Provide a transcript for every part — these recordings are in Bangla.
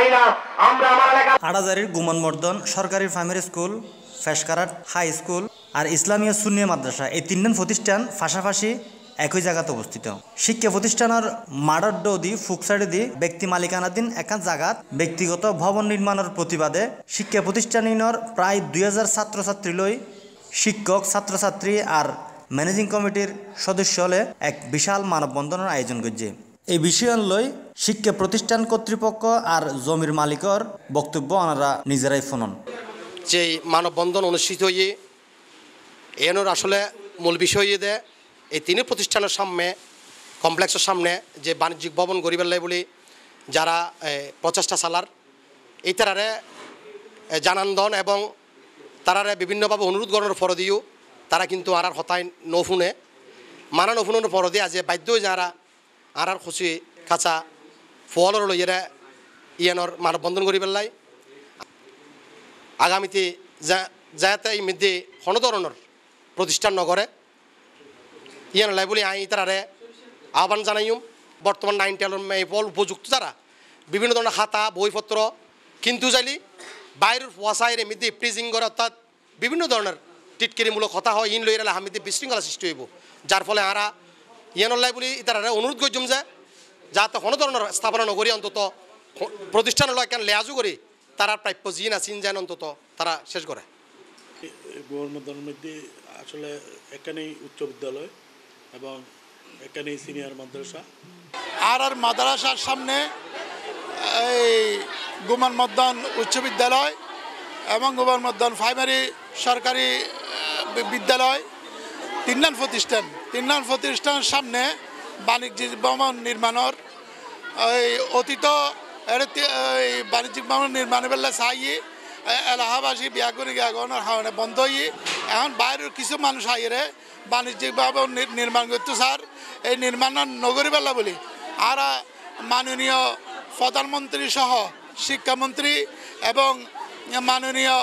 চাই না। আমরা আমার এলাকা আড়াজারির গুমানমর্দন সরকারি প্রাইমারি স্কুল, ফেশকারাট হাই স্কুল আর ইসলামিয়া সুন্নিয়া মাদ্রাসা এই তিনজন প্রতিষ্ঠান পাশাপাশি একই জায়গাতে অবস্থিত। শিক্ষা প্রতিষ্ঠানের মাডর দি ফুকসাইড দি ব্যক্তি মালিকানাধীন একান জায়গাত ব্যক্তিগত ভবন নির্মাণের প্রতিবাদে শিক্ষা প্রতিষ্ঠানের প্রায় 2000 ছাত্রছাত্রী লই শিক্ষক ছাত্রছাত্রী আর ম্যানেজিং কমিটির সদস্য হলে এক বিশাল মানববন্ধনের আয়োজন করছে। এই বিষয় লই শিক্ষা প্রতিষ্ঠান কর্তৃপক্ষ আর জমির মালিকর বক্তব্য ওনারা নিজেরাই শুনুন। যে মানববন্ধন অনুষ্ঠিত হয়ে এর আসলে মূল বিষয় দেয় এই তিন প্রতিষ্ঠানের সামনে কমপ্লেক্সের সামনে যে বাণিজ্যিক ভবন গরিবের লাই বলে যারা প্রচেষ্টা চালার এই তারারে জানান্দন এবং তারারে বিভিন্নভাবে অনুরোধ করার পর দিও তারা কিন্তু আর হতায় নফুনে মানা নফুনের পর দিয়ে আজ বাধ্য হয়ে যারা আর খুশি কাঁচা ফলর লইয়েরা ইয়ানোর মানববন্ধন করিবার লাই আগামীতে যাতে এই মধ্যে কোনো ধরনের প্রতিষ্ঠান নগরে ইয়ান লাই বলে আই তারারে আহ্বান জানাইম। বর্তমান 9-10 ফল উপযুক্ত যারা বিভিন্ন ধরনের খাতা বইপত্র কিন্তু যাইলি বাইরের ওয়াসাইয়ের মধ্যে প্রিজিং করে অর্থাৎ বিভিন্ন ধরনের টিটকিরিমূলক কথা হয় ইন লইলে হামিতে বিশৃঙ্খলা সৃষ্টি হইব যার ফলে আরা ইয়ানোর লাই বলে তারা অনুরোধ করছুম যে যাতে কোনো ধরনের স্থাপনা নগরী অন্তত প্রতিষ্ঠান লয় কেন লেয়াজু করি তারা প্রাপ্য জিন আসিন যেন অন্তত তারা শেষ করে। গভর্নমেন্টের মধ্যে আসলে এখানেই উচ্চ বিদ্যালয় এবং এখানেই সিনিয়র মাদ্রাসা আর মাদ্রাসার সামনে এই গুমান মদ্দান উচ্চ বিদ্যালয় এবং গুমান মদ্দান প্রাইমারি সরকারি বিদ্যালয় তিনজন প্রতিষ্ঠানের সামনে বাণিজ্যিক ভবন নির্মাণের অতীত বাণিজ্যিক ভবন নির্মাণের বেলা চাই এলাহাবাসী বিয়াগুনি গাগনের হাওনে বন্ধ হয়ে এখন বাইরের কিছু মানুষ আইরে বাণিজ্যিক ভবন নির্মাণ করতে স্যার এই নির্মাণ নগরী বেলা বলি আর মাননীয় প্রধানমন্ত্রী সহ শিক্ষামন্ত্রী এবং মাননীয়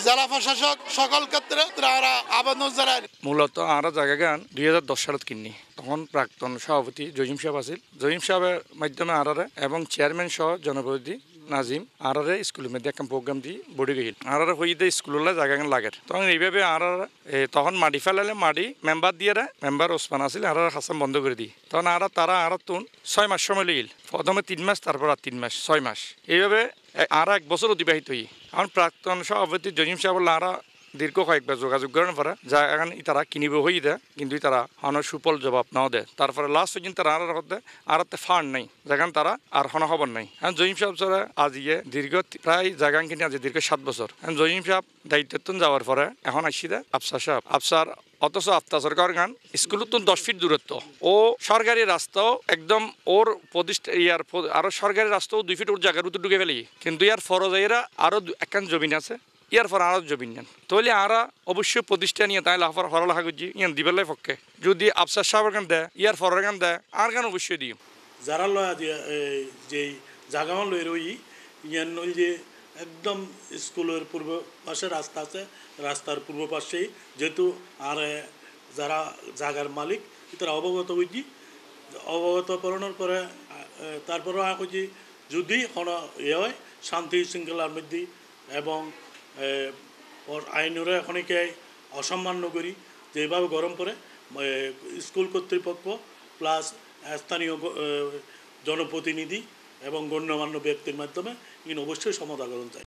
জেলা প্রশাসক সকল ক্ষেত্রে তারা আবেদন জানায়। মূলত আমরা জায়গা গান 2010 সালত কিনি তখন প্রাক্তন সভাপতি জহিম সাহেব আছিল। জহিম সাহেবের মাধ্যমে আরারে এবং চেয়ারম্যান সহ জনপ্রতিনিধি নাজিম আরারে স্কুলের মধ্যে একটা প্রোগ্রাম দিয়ে বডি গেছিল আরারে হয়ে দিয়ে স্কুলের জায়গা গান লাগে তখন এইভাবে আরারে তখন মাটি ফেলালে মাটি মেম্বার দিয়ে মেম্বার ওসমান আছিল আরারে হাসান বন্ধ করে দিই তখন তারা তুন 6 মাস সময় লেগিল প্রথমে 3 মাস তারপর আর 3 মাস 6 মাস এইভাবে আর 1 বছর অতিবাহিত হই এখন প্রাক্তন সভাপতি জহিম সাহেব আরা দীর্ঘ কয়েকবার যোগাযোগ করার পরে যা এখন তারা কিনিব হয়ে দেয় কিন্তু তারা হন সুফল জবাব নাও দেয় তারপরে লাস্ট পর্যন্ত তারা আর ফান্ড নেই যেখান তারা আর হন খবর নাই এখন জহিম সাহেব স্যার আজ দীর্ঘ প্রায় জায়গা কিনে আজ দীর্ঘ 7 বছর এখন জহিম সাহেব দায়িত্ব যাওয়ার পরে এখন আসি দেয় আফসার সাহেব আফসার অথচ আফতা সরকার গান স্কুলের তো 10 ফিট দূরত্ব ও সরকারি রাস্তাও একদম ওর ইয়ার আরো সরকারি রাস্তাও 2 ফিট ওর জায়গার উত্তর ঢুকে ফেলি কিন্তু ইয়ার ফরজাইরা আরো একখান জমিন আছে ইয়ার পর আরো জমিন নেন তাহলে আরা অবশ্যই প্রতিষ্ঠা নিয়ে তাই লাফার হরলাহা করছি ইয়ান দিবেলাই পক্ষে যদি আফসার সাহেবের গান দেয় ইয়ার ফরের গান দেয় আর গান অবশ্যই দিই যারা লয়া যে জায়গা লই রই ইয়ান যে একদম স্কুলের পূর্ব পাশে রাস্তা আছে রাস্তার পূর্ব পাশেই যেহেতু আর যারা জায়গার মালিক তারা অবগত হয়েছি অবগত করানোর পরে তারপরে কইছি যদি কোনো হয় শান্তি শৃঙ্খলার মধ্যে এবং আইনেরও এখনকে অসম্মান করি যেভাবে গরম করে স্কুল কর্তৃপক্ষ প্লাস স্থানীয় জনপ্রতিনিধি এবং গণ্যমান্য ব্যক্তির মাধ্যমে অবশ্যই সমাধান করতে চাই।